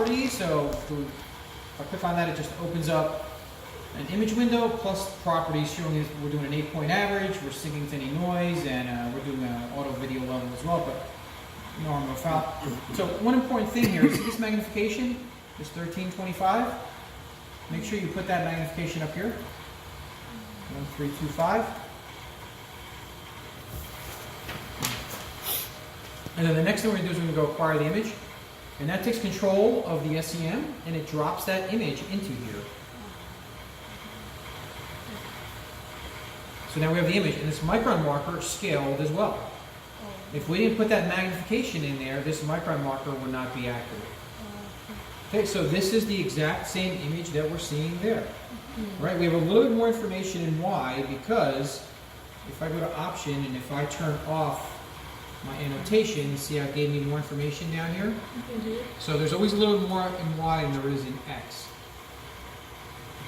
So if I click on that, it just opens up an image window plus properties showing us we're doing an 8-point average, we're syncing to any noise, and we're doing an auto video level as well, but no harm, no foul. So one important thing here is this magnification, this 1325. Make sure you put that magnification up here. 1325. And then the next thing we're going to do is we're going to go acquire the image. And that takes control of the SEM and it drops that image into here. So now we have the image and this micron marker scaled as well. If we didn't put that magnification in there, this micron marker would not be accurate. Okay, so this is the exact same image that we're seeing there. Right? We have a little bit more information in why, because if I go to option and if I turn off my annotation, see how it gave me more information down here? So there's always a little more in Y than there is in X.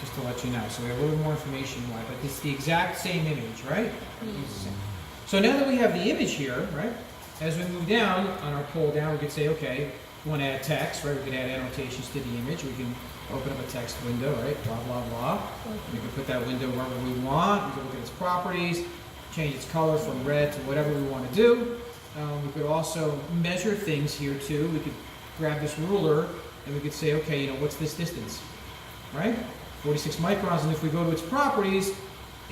Just to let you know. So we have a little more information in Y, but it's the exact same image, right? So now that we have the image here, right? As we move down on our pull down, we could say, okay, we want to add text, right? We can add annotations to the image. We can open up a text window, right? Blah, blah, blah. We can put that window wherever we want. We can look at its properties, change its color from red to whatever we want to do. We could also measure things here too. We could grab this ruler and we could say, okay, you know, what's this distance, right? 46 microns. And if we go to its properties,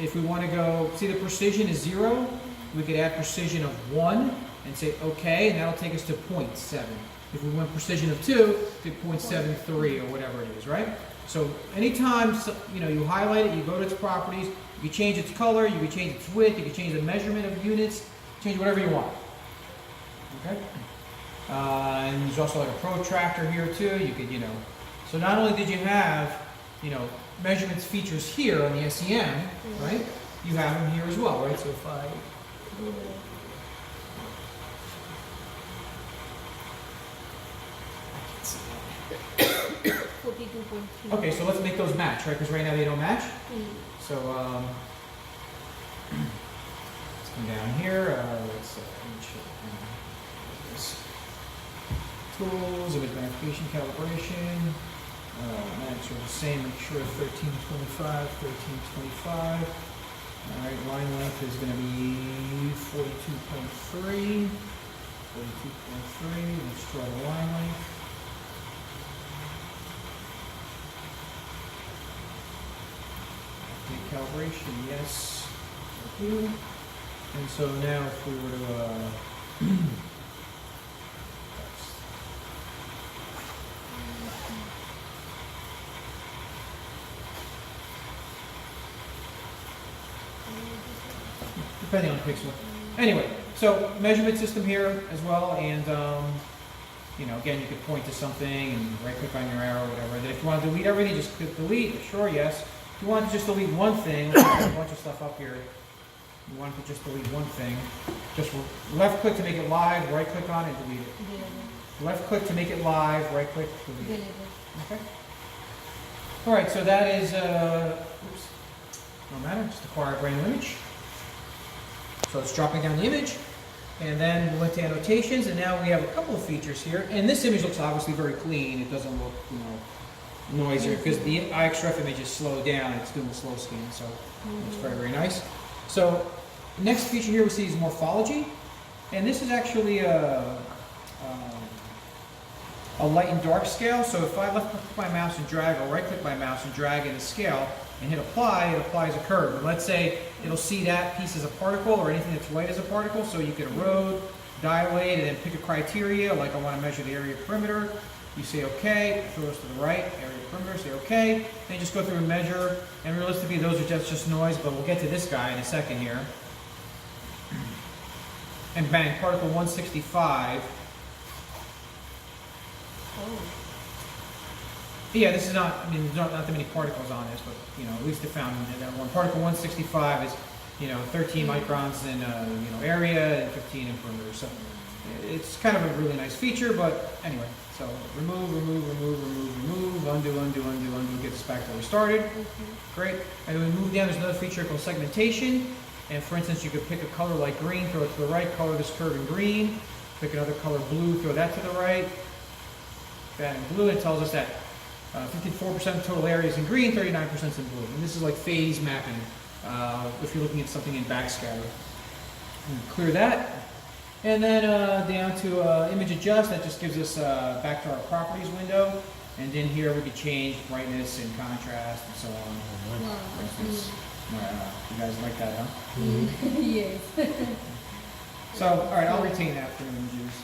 if we want to go, see the precision is 0, we could add precision of 1 and say, okay, and that'll take us to 0.7. If we want precision of 2, to 0.73 or whatever it is, right? So anytime, you know, you highlight it, you go to its properties, you can change its color, you can change its width, you can change the measurement of units, change whatever you want. Okay, and there's also like a protractor here too. You could, you know, so not only did you have, you know, measurements features here on the SEM, right? You have them here as well, right? So if I okay, so let's make those match, right? Because right now they don't match. So let's come down here. Let's tools, image magnification, calibration. Match are the same. Make sure 1325, 1325. All right, line length is going to be 42.3. 42.3. Let's draw the line length. Okay, calibration, yes. Thank you. And so now, if we were to depending on the pixel. Anyway, so measurement system here as well, and you know, again, you could point to something and right-click on your arrow, or whatever. And then if you want to delete everything, just click delete. Sure, yes. If you want to just delete one thing, there's a bunch of stuff up here. You want to just delete one thing. Just left-click to make it live, right-click on it, delete it. Left-click to make it live, right-click, delete it. Okay. All right, so that is, oops, no matter, just acquire a brand new image. So it's dropping down the image, and then we went to annotations, and now we have a couple of features here. And this image looks obviously very clean. It doesn't look, you know, noisier because the iXref image is slowed down. It's doing the slow scan, so it's very, very nice. So the next feature here we see is morphology, and this is actually a light and dark scale. So if I left-click my mouse and drag, or right-click my mouse and drag in the scale and hit apply, it applies a curve. And let's say it'll see that piece as a particle or anything that's white as a particle. So you can erode, dilate, and then pick a criteria, like I want to measure the area perimeter. You say OK, throw those to the right, area perimeter, say OK. Then you just go through and measure. And realistically, those are just noise, but we'll get to this guy in a second here. And bang, particle 165. Yeah, this is not, I mean, there's not that many particles on this, but, you know, at least it found that one. Particle 165 is, you know, 13 microns in, you know, area and 15 in perimeter. So it's kind of a really nice feature, but anyway, so remove, undo, get us back to where we started. Great. And then we move down, there's another feature called segmentation. And for instance, you could pick a color like green, throw it to the right, color this curve in green. Pick another color blue, throw that to the right. that in blue, and it tells us that 54% of total area is in green, 39% is in blue. And this is like phase mapping, if you're looking at something in backscatter. And clear that. And then down to image adjust, that just gives us back to our properties window. And then here we could change brightness and contrast and so on. Wow. For instance, you guys like that, huh? Yes. So, all right, I'll retain that for images.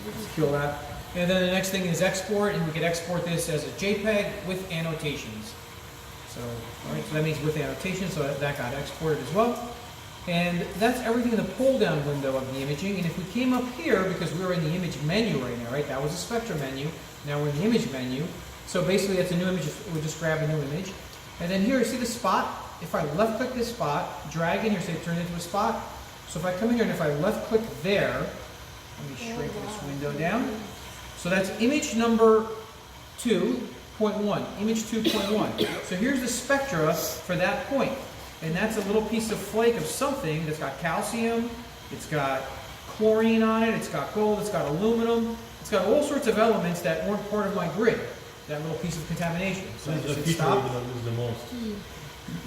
Let's kill that. And then the next thing is export, and we could export this as a JPEG with annotations. So, all right, so that means with annotations, so that got exported as well. And that's everything in the pull-down window of the imaging. And if we came up here, because we were in the image menu right now, right? That was a spectrum menu. Now we're in the image menu. So basically, that's a new image. We'll just grab a new image. And then here, see the spot? If I left-click this spot, drag in here, say turn it into a spot. So if I come in here and if I left-click there, let me shrink this window down. So that's image number 2.1, image 2.1. So here's the spectra for that point. And that's a little piece of flake of something that's got calcium, it's got chlorine on it, it's got gold, it's got aluminum, it's got all sorts of elements that weren't part of my grid, that little piece of contamination. So I just hit stop. The most.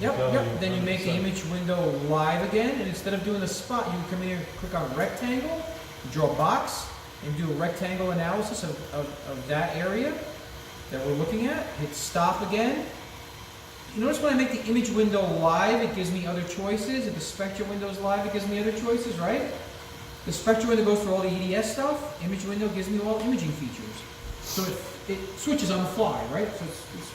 Yep. Then you make the image window live again, and instead of doing the spot, you come in here, click on rectangle, draw a box, and do a rectangle analysis of that area that we're looking at. Hit stop again. You notice when I make the image window live, it gives me other choices. If the spectrum window is live, it gives me other choices, right? The spectrum window goes through all the EDS stuff. Image window gives me all imaging features. So it switches on the fly, right? So it's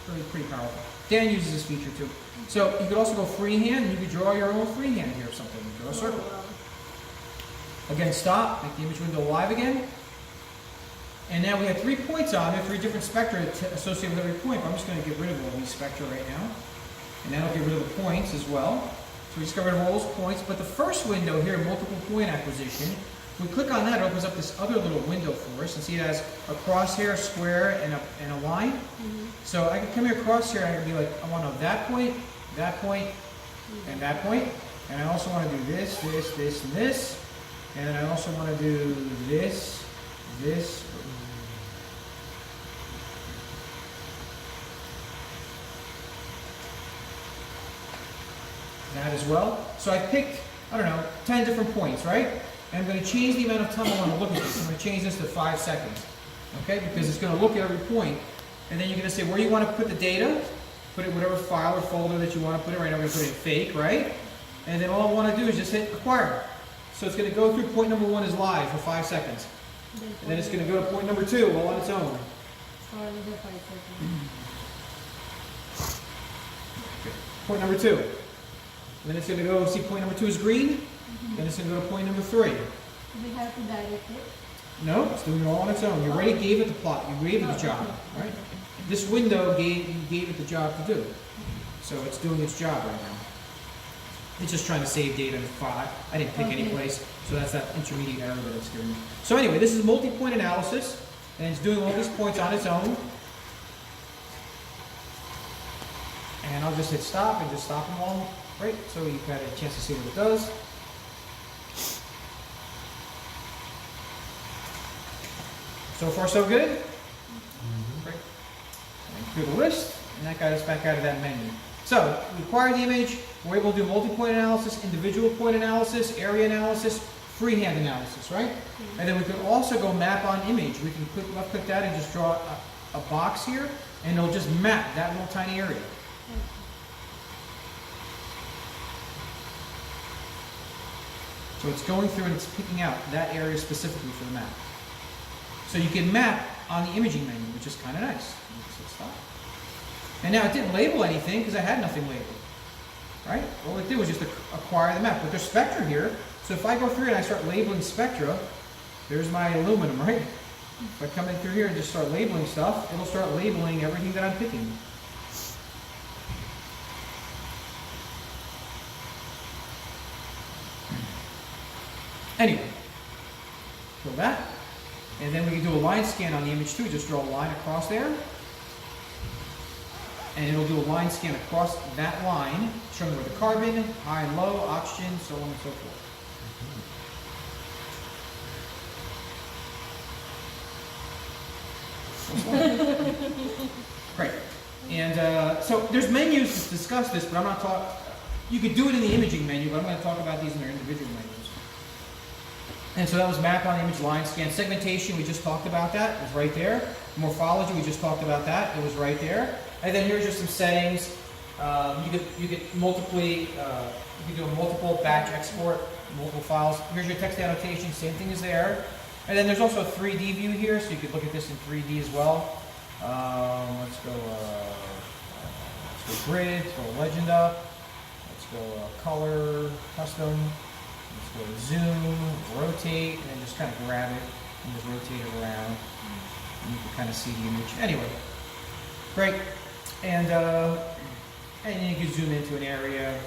really pretty powerful. Dan uses this feature too. So you could also go freehand, and you could draw your own freehand here or something. Draw a circle. Again, stop, make the image window live again. And now we have 3 points on there, 3 different spectra associated with every point. But I'm just going to get rid of all these spectra right now. And that'll get rid of the points as well. So we just got rid of all those points. But the first window here, multiple point acquisition, we click on that, it opens up this other little window for us. And see it has a crosshair, square, and a line. So I can come here across here and I can be like, I want to know that point, and that point. And I also want to do this, and this. And then I also want to do this. That as well. So I picked, I don't know, 10 different points, right? And I'm going to change the amount of time I want to look at this. I'm going to change this to 5 seconds. Okay? Because it's going to look at every point. And then you're going to say where you want to put the data. Put it in whatever file or folder that you want to put it. Right now I'm going to put it in fake, right? And then all I want to do is just hit acquire. So it's going to go through point number 1 is live for 5 seconds. And then it's going to go to point number 2 all on its own. Point number 2. And then it's going to go, see point number 2 is green. Then it's going to go to point number 3. We have to direct it. No, it's doing it all on its own. You already gave it the plot. You gave it the job, right? This window you gave it the job to do. So it's doing its job right now. It's just trying to save data in the file. I didn't pick any place, so that's that intermediate error that it's giving me. So anyway, this is multi-point analysis, and it's doing all these points on its own. And I'll just hit stop and just stop them all, right? So you've got a chance to see what it does. So far, so good? Great. Through the list, and that got us back out of that menu. So, we acquire the image, we're able to do multi-point analysis, individual point analysis, area analysis, freehand analysis, right? And then we could also go map on image. We can left-click that and just draw a box here, and it'll just map that little tiny area. So it's going through and it's picking out that area specifically for the map. So you can map on the imaging menu, which is kind of nice. So stop. And now it didn't label anything because I had nothing labeled, right? All it did was just acquire the map. But there's spectra here, so if I go through and I start labeling spectra, there's my aluminum, right? If I come in through here and just start labeling stuff, it'll start labeling everything that I'm picking. Anyway, kill that. And then we can do a line scan on the image too. Just draw a line across there. And it'll do a line scan across that line, showing where the carbon, high and low, oxygen, so on and so forth. Great. And so there's menus to discuss this, but I'm not talking. You could do it in the imaging menu, but I'm going to talk about these in their individual menus. And so that was map on image, line scan. Segmentation, we just talked about that. It was right there. Morphology, we just talked about that. It was right there. And then here's just some settings. You could do a multiple batch export, multiple files. Here's your text annotation, same thing as there. And then there's also a 3D view here, so you could look at this in 3D as well. Let's go grid, throw a legend up. Let's go color, custom. Let's go to zoom, rotate, and then just kind of grab it and just rotate it around. And you can kind of see the image. Anyway, great. And then you can zoom into an area,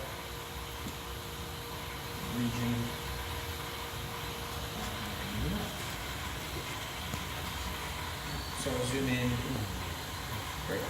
region. So zoom in. Great.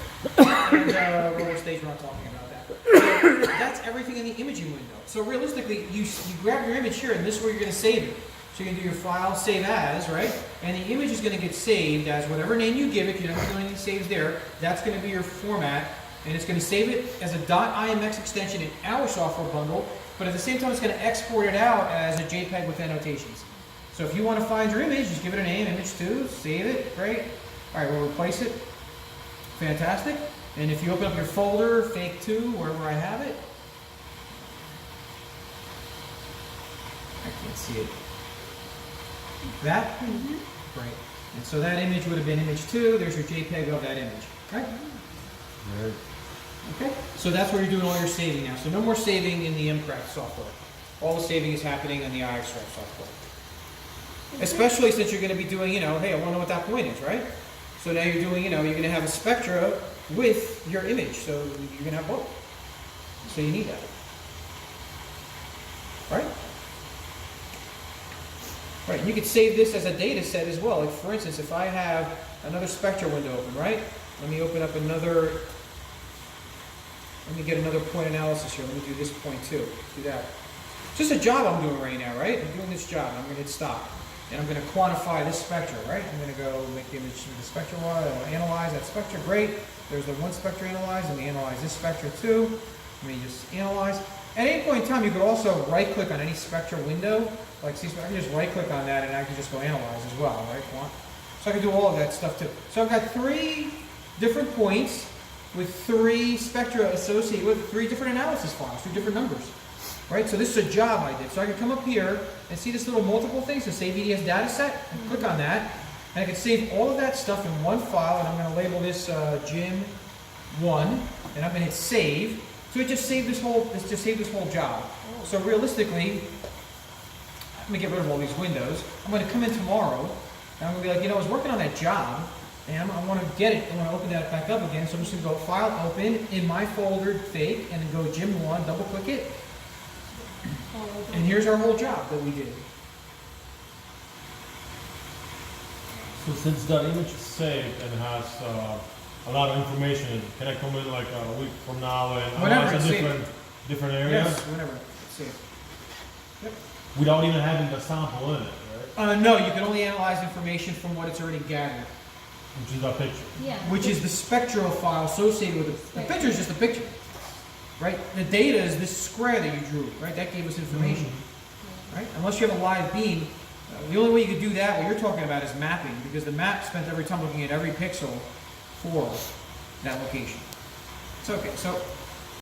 And roller stage, we're not talking about that. So that's everything in the imaging window. So realistically, you grab your image here, and this is where you're going to save it. So you can do your file, save as, right? And the image is going to get saved as whatever name you give it. You don't have to do anything saves there. That's going to be your format. And it's going to save it as a .imx extension in our software bundle, but at the same time it's going to export it out as a JPEG with annotations. So if you want to find your image, just give it a name, image2, save it, great. All right, we'll replace it. Fantastic. And if you open up your folder, fake2, wherever I have it, I can't see it. That? Great. And so that image would have been image2, there's your JPEG of that image, right? Right. Okay, so that's where you're doing all your saving now. So no more saving in the MCraft software. All the saving is happening in the AEIS software. Especially since you're going to be doing, hey, I want to know what that point is, right? So now you're doing, you're going to have a spectra with your image. So you're going to have both. So you need that. Right? Right, and you could save this as a data set as well. Like for instance, if I have another spectra window open, right? Let me open up another. Let me get another point analysis here. Let me do this point too. Do that. It's just a job I'm doing right now, right? I'm doing this job. I'm going to hit stop. And I'm going to quantify this spectra, right? I'm going to go make the image of the spectra one. I want to analyze that spectra. Great. There's the one spectra analyzed. Let me analyze this spectra too. Let me just analyze. At any point in time, you could also right-click on any spectra window. Like, see, I can just right-click on that and I can just go analyze as well, right? So I can do all of that stuff too. So I've got 3 different points with 3 spectra associated with 3 different analysis files, 3 different numbers, right? So this is a job I did. So I can come up here and see this little multiple thing, so save EDS data set, and click on that, and I can save all of that stuff in one file, and I'm going to label this Jim1, and I'm going to hit save. So it just saved this whole job. So realistically, I'm going to get rid of all these windows. I'm going to come in tomorrow, and I'm going to be like, I was working on that job, and I want to get it. I want to open that back up again. So I'm just going to go File, Open, in my folder, Fake, and then go Jim1, double-click it. And here's our whole job that we did. So since that image is saved and has a lot of information, can I come in like a week from now and analyze a different area? Yes, whenever. It's saved. Yep. Without even having the sample in it, right? No, you can only analyze information from what it's already gathered, Which is that picture. Yeah. which is the spectral file associated with it. The picture is just a picture, right? The data is this square that you drew, right? That gave us information, right? Unless you have a live beam, the only way you could do that, what you're talking about, is mapping, because the map spent every time looking at every pixel for that location. It's okay. So